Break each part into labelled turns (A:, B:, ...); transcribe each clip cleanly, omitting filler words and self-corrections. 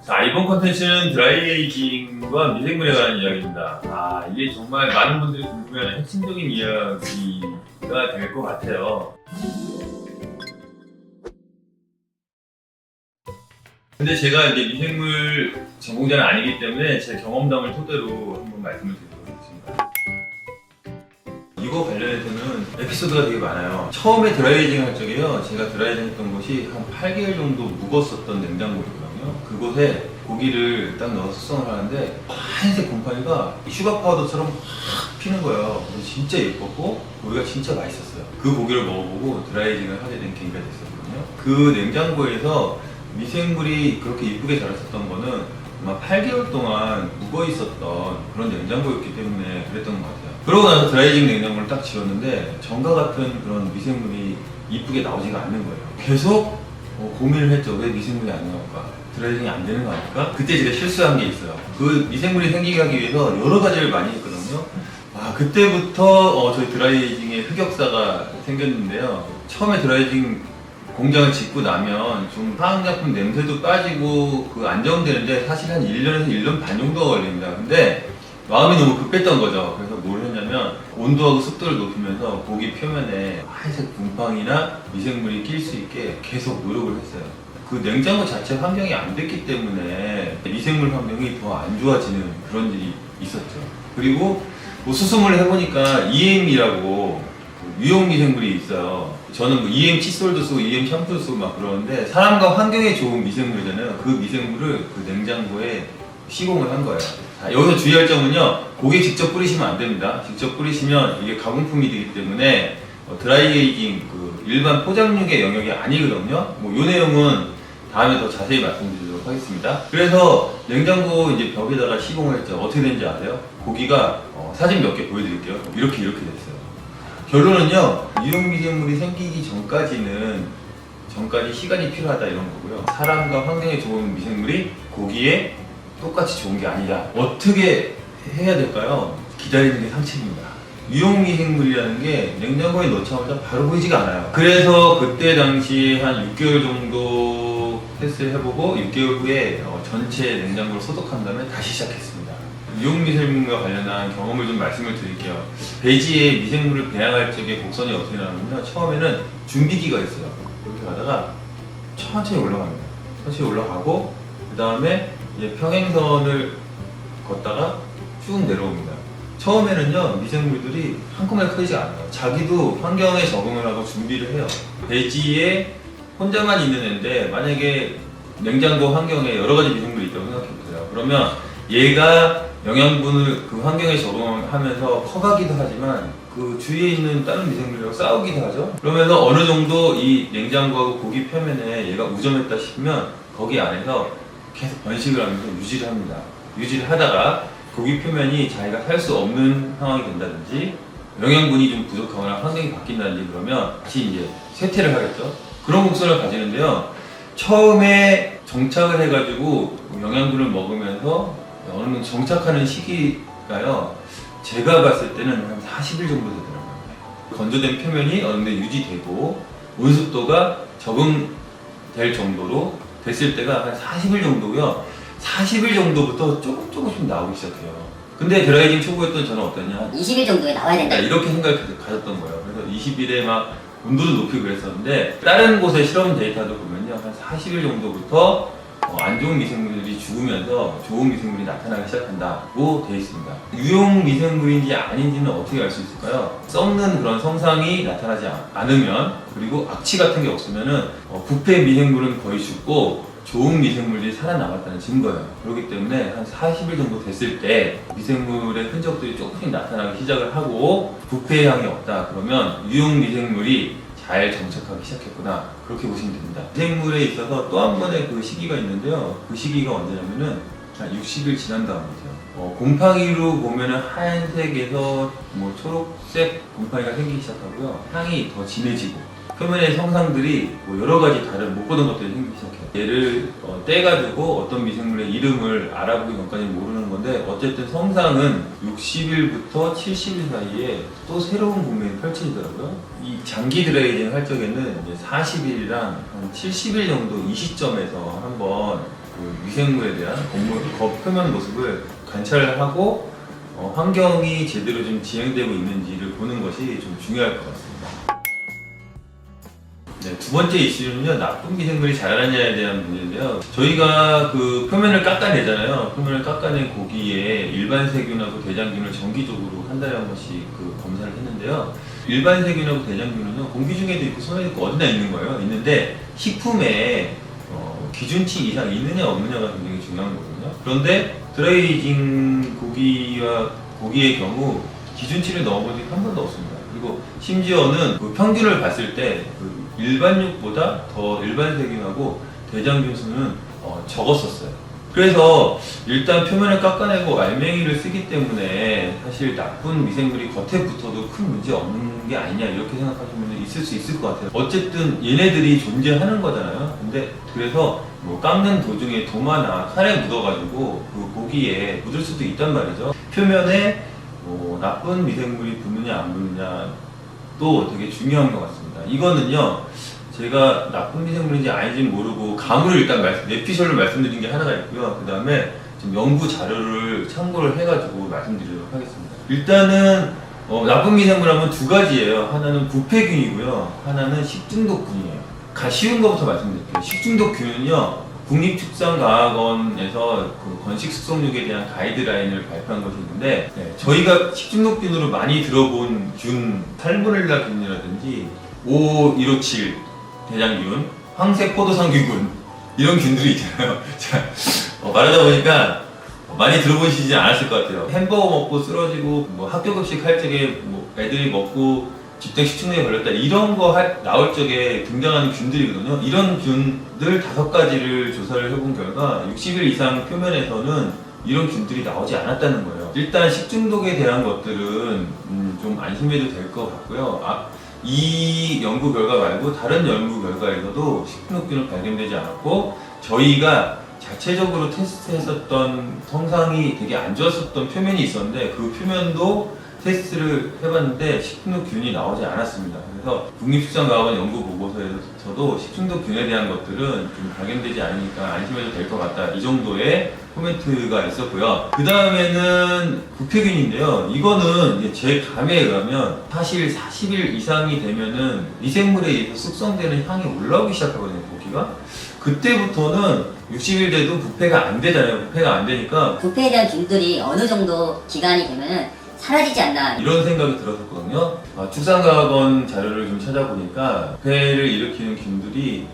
A: 자, 이번 컨텐츠는 드라이에이징과 미생물에 관한 이야기입니다. 이게 정말 많은 분들이 궁금해하는 핵심적인 이야기가 될 것 같아요. 근데 제가 이제 미생물 전공자는 아니기 때문에 제 경험담을 토대로 한번 말씀을 드리도록 하겠습니다. 이거 관련해서는 에피소드가 되게 많아요. 처음에 드라이에이징 할 적에요. 제가 드라이에이징 했던 곳이 한 8개월 정도 묵었었던 냉장고였거든요. 그곳에 고기를 딱 넣어서 숙성을 하는데 하얀색 곰팡이가 슈가 파우더처럼 확 피는 거예요. 진짜 예뻤고 고기가 진짜 맛있었어요. 그 고기를 먹어보고 드라이에이징을 하게 된 계기가 됐었거든요. 그 냉장고에서 미생물이 그렇게 이쁘게 자랐었던 거는 아마 8개월 동안 묵어 있었던 그런 냉장고였기 때문에 그랬던 것 같아요. 그러고 나서 드라이에이징 냉장고를 딱 지었는데 전과 같은 그런 미생물이 이쁘게 나오지가 않는 거예요. 계속 고민을 했죠. 왜 미생물이 안 나올까? 드라이에이징이 안 되는 거 아닐까? 그때 제가 실수한 게 있어요. 그 미생물이 생기게 하기 위해서 여러 가지를 많이 했거든요. 그때부터 저희 드라이에이징의 흑역사가 생겼는데요. 처음에 드라이에이징 공장을 짓고 나면 좀 화학약품 냄새도 빠지고 안정되는데 사실 한 1년에서 1년 반 정도가 걸립니다. 근데 마음이 너무 급했던 거죠. 그래서 뭘 했냐면 온도하고 습도를 높이면서 고기 표면에 하얀색 곰팡이나 미생물이 낄 수 있게 계속 노력을 했어요. 그 냉장고 자체 환경이 안 됐기 때문에 미생물 환경이 더 안 좋아지는 그런 일이 있었죠. 그리고 수습을 해보니까 EM이라고 유용 미생물이 있어요. 저는 EM 칫솔도 쓰고 EM 샴푸도 쓰고 막 그러는데 사람과 환경에 좋은 미생물이잖아요. 그 미생물을 그 냉장고에 시공을 한 거예요. 자, 여기서 주의할 점은요. 고기에 직접 뿌리시면 안 됩니다. 직접 뿌리시면 이게 가공품이 되기 때문에 드라이에이징 일반 포장육의 영역이 아니거든요. 이 내용은 다음에 더 자세히 말씀드리도록 하겠습니다. 그래서 냉장고 이제 벽에다가 시공을 했죠. 어떻게 되는지 아세요? 고기가 사진 몇 개 보여드릴게요. 이렇게 됐어요. 결론은요, 유용 미생물이 생기기 전까지 시간이 필요하다 이런 거고요. 사람과 환경에 좋은 미생물이 고기에 똑같이 좋은 게 아니라 어떻게 해야 될까요? 기다리는 게 상책입니다. 유용 미생물이라는 게 냉장고에 넣자마자 바로 보이지가 않아요. 그래서 그때 당시 한 6개월 정도 테스트를 해보고 6개월 후에 전체 냉장고를 소독한 다음에 다시 시작했습니다. 유용 미생물과 관련한 경험을 좀 말씀을 드릴게요. 배지에 미생물을 배양할 적에 곡선이 어떻게 나오냐면 처음에는 준비기가 있어요. 이렇게 가다가 천천히 올라갑니다. 천천히 올라가고 그 다음에 이제 평행선을 걷다가 쭉 내려옵니다. 처음에는요 미생물들이 한꺼번에 커지지 않아요. 자기도 환경에 적응을 하고 준비를 해요. 배지에 혼자만 있는 애인데 만약에 냉장고 환경에 여러 가지 미생물이 있다고 생각해보세요. 그러면 얘가 영양분을 그 환경에 적응하면서 커가기도 하지만 그 주위에 있는 다른 미생물이랑 싸우기도 하죠. 그러면서 어느 정도 이 냉장고하고 고기 표면에 얘가 우점했다 싶으면 거기 안에서 계속 번식을 하면서 유지를 합니다. 유지를 하다가 고기 표면이 자기가 살 수 없는 상황이 된다든지 영양분이 좀 부족하거나 환경이 바뀐다든지 그러면 다시 이제 쇠퇴를 하겠죠. 그런 곡선을 가지는데요. 처음에 정착을 해가지고 영양분을 먹으면서 어느 정도 정착하는 시기가요. 제가 봤을 때는 한 40일 정도 되더라고요. 건조된 표면이 어느 정도 유지되고 온습도가 적응될 정도로 됐을 때가 한 40일 정도고요. 40일 정도부터 조금씩 나오기 시작해요. 근데 드라이에이징 초보였던 저는 어떠냐?
B: 20일 정도에 나와야 된다.
A: 이렇게 생각을 가졌던 거예요. 그래서 20일에 막 온도도 높이고 그랬었는데 다른 곳의 실험 데이터도 보면요. 한 40일 정도부터 안 좋은 미생물들이 죽으면서 좋은 미생물이 나타나기 시작한다고 되어 있습니다. 유용 미생물인지 아닌지는 어떻게 알 수 있을까요? 썩는 그런 성상이 나타나지 않으면 그리고 악취 같은 게 없으면은 부패 미생물은 거의 죽고 좋은 미생물들이 살아남았다는 증거예요. 그렇기 때문에 한 40일 정도 됐을 때 미생물의 흔적들이 조금씩 나타나기 시작을 하고 부패의 향이 없다 그러면 유용 미생물이 잘 정착하기 시작했구나 그렇게 보시면 됩니다. 미생물에 있어서 또 한 번의 그 시기가 있는데요. 그 시기가 언제냐면은 한 60일 지난 다음이죠. 곰팡이로 보면은 하얀색에서 초록색 곰팡이가 생기기 시작하고요. 향이 더 진해지고 표면의 성상들이 여러 가지 다른 못 보던 것들이 생기기 시작해요. 얘를 떼가지고 어떤 미생물의 이름을 알아보기 전까지 모르는 건데 어쨌든 성상은 60일부터 70일 사이에 또 새로운 공명이 펼쳐지더라고요. 이 장기 드라이징 할 적에는 이제 40일이랑 한 70일 정도 이 시점에서 한번 그 미생물에 대한 겉 표면 모습을 관찰하고 환경이 제대로 좀 진행되고 있는지를 보는 것이 좀 중요할 것 같습니다. 네, 두 번째 이슈는요, 나쁜 미생물이 자라느냐에 대한 문제인데요. 저희가 그 표면을 깎아내잖아요. 표면을 깎아낸 고기에 일반 세균하고 대장균을 정기적으로 한 달에 한 번씩 그 검사를 했는데요. 일반 세균하고 대장균은요, 공기 중에도 있고 손에도 있고 어디나 있는 거예요. 있는데 식품에 기준치 이상 있느냐 없느냐가 굉장히 중요한 거거든요. 그런데 드라이에이징 고기의 경우 기준치를 넘어본 적이 한 번도 없습니다. 그리고 심지어는 그 평균을 봤을 때 그 일반육보다 더 일반 세균하고 대장균 수는 적었었어요. 그래서 일단 표면을 깎아내고 알맹이를 쓰기 때문에 사실 나쁜 미생물이 겉에 붙어도 큰 문제 없는 게 아니냐 이렇게 생각하시는 분들이 있을 수 있을 것 같아요. 어쨌든 얘네들이 존재하는 거잖아요. 근데 그래서 뭐 깎는 도중에 도마나 칼에 묻어가지고 그 고기에 묻을 수도 있단 말이죠. 표면에 나쁜 미생물이 붙느냐 안 붙느냐도 되게 중요한 것 같습니다. 이거는요, 제가 나쁜 미생물인지 아닌지 모르고 감으로 일단 뇌피셜로 말씀드린 게 하나가 있고요. 그 다음에 좀 연구 자료를 참고를 해가지고 말씀드리도록 하겠습니다. 일단은 나쁜 미생물 하면 두 가지예요. 하나는 부패균이고요. 하나는 식중독균이에요. 쉬운 것부터 말씀드릴게요. 식중독균은요, 국립축산과학원에서 그 건식 숙성육에 대한 가이드라인을 발표한 것이 있는데, 저희가 식중독균으로 많이 들어본 균, 살모넬라 균이라든지 5157 대장균, 황색포도상균 이런 균들이 있잖아요. 자, 말하다 보니까 많이 들어보시지 않았을 것 같아요. 햄버거 먹고 쓰러지고 뭐 학교 급식 할 적에 뭐 애들이 먹고 집단 식중독에 걸렸다 이런 거 나올 적에 등장하는 균들이거든요. 이런 균들 5가지를 조사를 해본 결과 60일 이상 표면에서는 이런 균들이 나오지 않았다는 거예요. 일단 식중독에 대한 것들은 좀 안심해도 될 것 같고요. 이 연구 결과 말고 다른 연구 결과에서도 식중독균은 발견되지 않았고, 저희가 자체적으로 테스트했었던 성상이 되게 안 좋았었던 표면이 있었는데 그 표면도 테스트를 해봤는데 식중독균이 나오지 않았습니다. 그래서 국립축산과학원 연구 보고서에서도 식중독균에 대한 것들은 좀 발견되지 않으니까 안심해도 될 것 같다, 이 정도의 코멘트가 있었고요. 그 다음에는 부패균인데요. 이거는 이제 제 감에 의하면 사실 40일 이상이 되면은 미생물에 의해서 숙성되는 향이 올라오기 시작하거든요, 고기가. 그때부터는 60일 돼도 부패가 안 되잖아요. 부패가 안 되니까
B: 부패에 대한 균들이 어느 정도 기간이 되면은 사라지지 않나
A: 이런 생각이 들었었거든요. 축산과학원 자료를 좀 찾아보니까 부패를 일으키는 균들이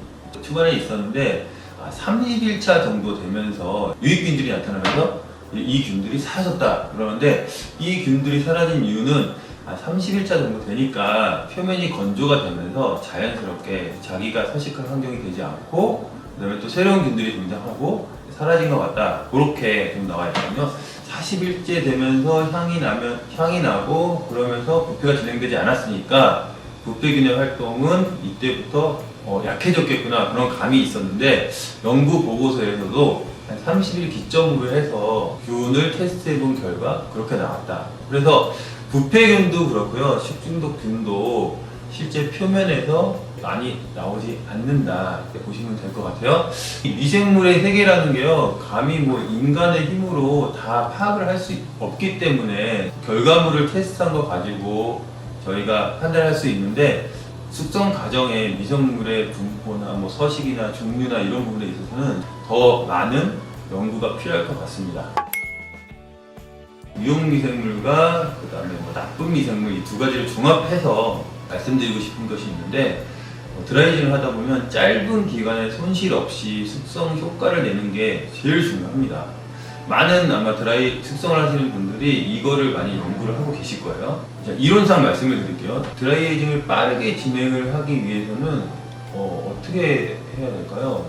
A: 초반에 있었는데 30일차 정도 되면서 유익균들이 나타나면서 이 균들이 사라졌다 그러는데, 이 균들이 사라진 이유는 30일차 정도 되니까 표면이 건조가 되면서 자연스럽게 자기가 서식할 환경이 되지 않고, 그 다음에 또 새로운 균들이 등장하고 사라진 것 같다, 그렇게 좀 나와 있거든요. 40일째 되면서 향이 나고 그러면서 부패가 진행되지 않았으니까 부패균의 활동은 이때부터 약해졌겠구나, 그런 감이 있었는데, 연구 보고서에서도 한 30일 기점으로 해서 균을 테스트해본 결과 그렇게 나왔다. 그래서 부패균도 그렇고요, 식중독균도 실제 표면에서 많이 나오지 않는다, 이렇게 보시면 될 것 같아요. 이 미생물의 세계라는 게요, 감히 뭐 인간의 힘으로 다 파악을 할 수 없기 때문에 결과물을 테스트한 거 가지고 저희가 판단할 수 있는데, 숙성 과정에 미생물의 분포나 뭐 서식이나 종류나 이런 부분에 있어서는 더 많은 연구가 필요할 것 같습니다. 유용 미생물과 그 다음에 뭐 나쁜 미생물, 이 두 가지를 종합해서 말씀드리고 싶은 것이 있는데, 드라이징을 하다 보면 짧은 기간에 손실 없이 숙성 효과를 내는 게 제일 중요합니다. 많은 아마 숙성을 하시는 분들이 이거를 많이 연구를 하고 계실 거예요. 자, 이론상 말씀을 드릴게요. 드라이에이징을 빠르게 진행을 하기 위해서는 어떻게 해야 될까요?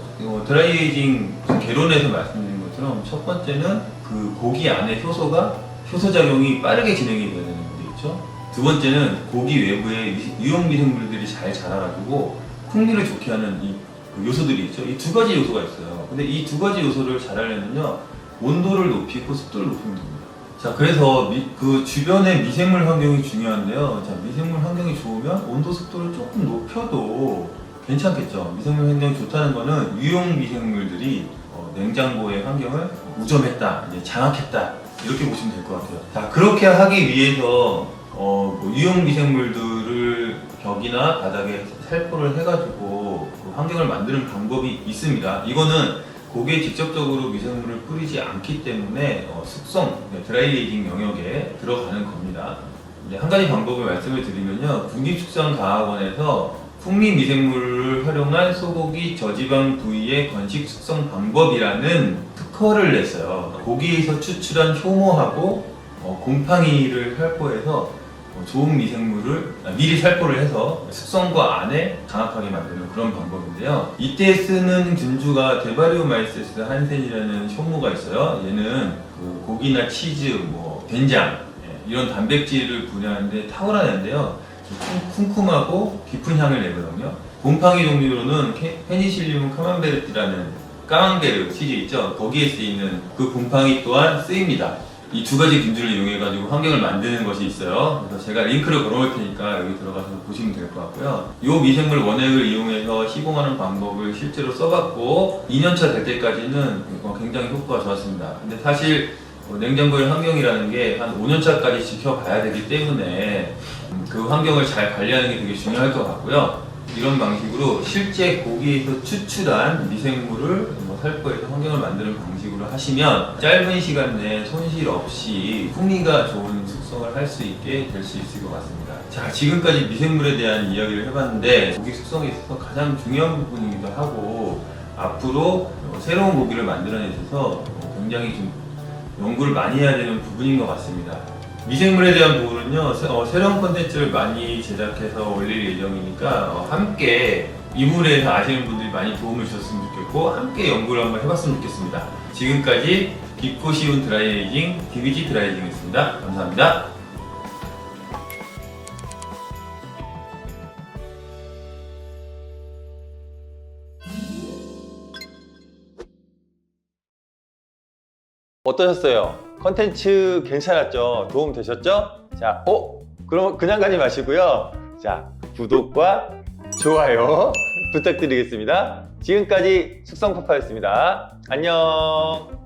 A: 드라이에이징 개론에서 말씀드린 것처럼 첫 번째는 그 고기 안에 효소작용이 빠르게 진행이 돼야 되는 게 있죠. 두 번째는 고기 외부에 유용 미생물들이 잘 자라가지고 풍미를 좋게 하는 그 요소들이 있죠. 이 두 가지 요소가 있어요. 근데 이 두 가지 요소를 잘하려면요, 온도를 높이고 습도를 높이면 됩니다. 자, 그래서 그 주변의 미생물 환경이 중요한데요. 자, 미생물 환경이 좋으면 온도, 습도를 조금 높여도 괜찮겠죠. 미생물 환경이 좋다는 거는 유용 미생물들이 냉장고의 환경을 우점했다, 이제 장악했다, 이렇게 보시면 될 것 같아요. 자, 그렇게 하기 위해서 뭐 유용 미생물들을 벽이나 바닥에 살포를 해가지고 그 환경을 만드는 방법이 있습니다. 이거는 고기에 직접적으로 미생물을 뿌리지 않기 때문에 숙성, 드라이에이징 영역에 들어가는 겁니다. 이제 한 가지 방법을 말씀을 드리면요, 국립축산과학원에서 풍미 미생물을 활용한 소고기 저지방 부위의 건식 숙성 방법이라는 특허를 냈어요. 고기에서 추출한 효모하고 곰팡이를 살포해서 좋은 미생물을 미리 살포를 해서 숙성과 안에 장악하게 만드는 그런 방법인데요. 이때 쓰는 균주가 데바리오마이세스 한센이라는 효모가 있어요. 얘는 그 고기나 치즈, 뭐 된장 이런 단백질을 분해하는데 탁월한 애인데요. 쿰쿰하고 깊은 향을 내거든요. 곰팡이 종류로는 페니실리움 카맘베르트라는 까망베르 치즈 있죠. 거기에 쓰이는 그 곰팡이 또한 쓰입니다. 이 두 가지 균주를 이용해가지고 환경을 만드는 것이 있어요. 그래서 제가 링크를 걸어올 테니까 여기 들어가서 보시면 될 것 같고요. 이 미생물 원액을 이용해서 시공하는 방법을 실제로 써봤고 2년차 될 때까지는 굉장히 효과가 좋았습니다. 근데 사실 냉장고의 환경이라는 게 한 5년차까지 지켜봐야 되기 때문에 그 환경을 잘 관리하는 게 되게 중요할 것 같고요. 이런 방식으로 실제 고기에서 추출한 미생물을 살포해서 환경을 만드는 방식으로 하시면 짧은 시간 내에 손실 없이 풍미가 좋은 숙성을 할 수 있게 될 수 있을 것 같습니다. 자, 지금까지 미생물에 대한 이야기를 해봤는데 고기 숙성에 있어서 가장 중요한 부분이기도 하고 앞으로 새로운 고기를 만들어내 있어서 굉장히 좀 연구를 많이 해야 되는 부분인 것 같습니다. 미생물에 대한 부분은요, 새로운 콘텐츠를 많이 제작해서 올릴 예정이니까 함께 이 부분에 대해서 아시는 분들이 많이 도움을 주셨으면 좋겠고 함께 연구를 한번 해봤으면 좋겠습니다. 지금까지 깊고 쉬운 드라이에이징 DBG 드라이에이징이었습니다. 감사합니다. 어떠셨어요? 컨텐츠 괜찮았죠? 도움 되셨죠? 자, 그럼 그냥 가지 마시고요. 자, 구독과 좋아요 부탁드리겠습니다. 지금까지 숙성파파였습니다. 안녕.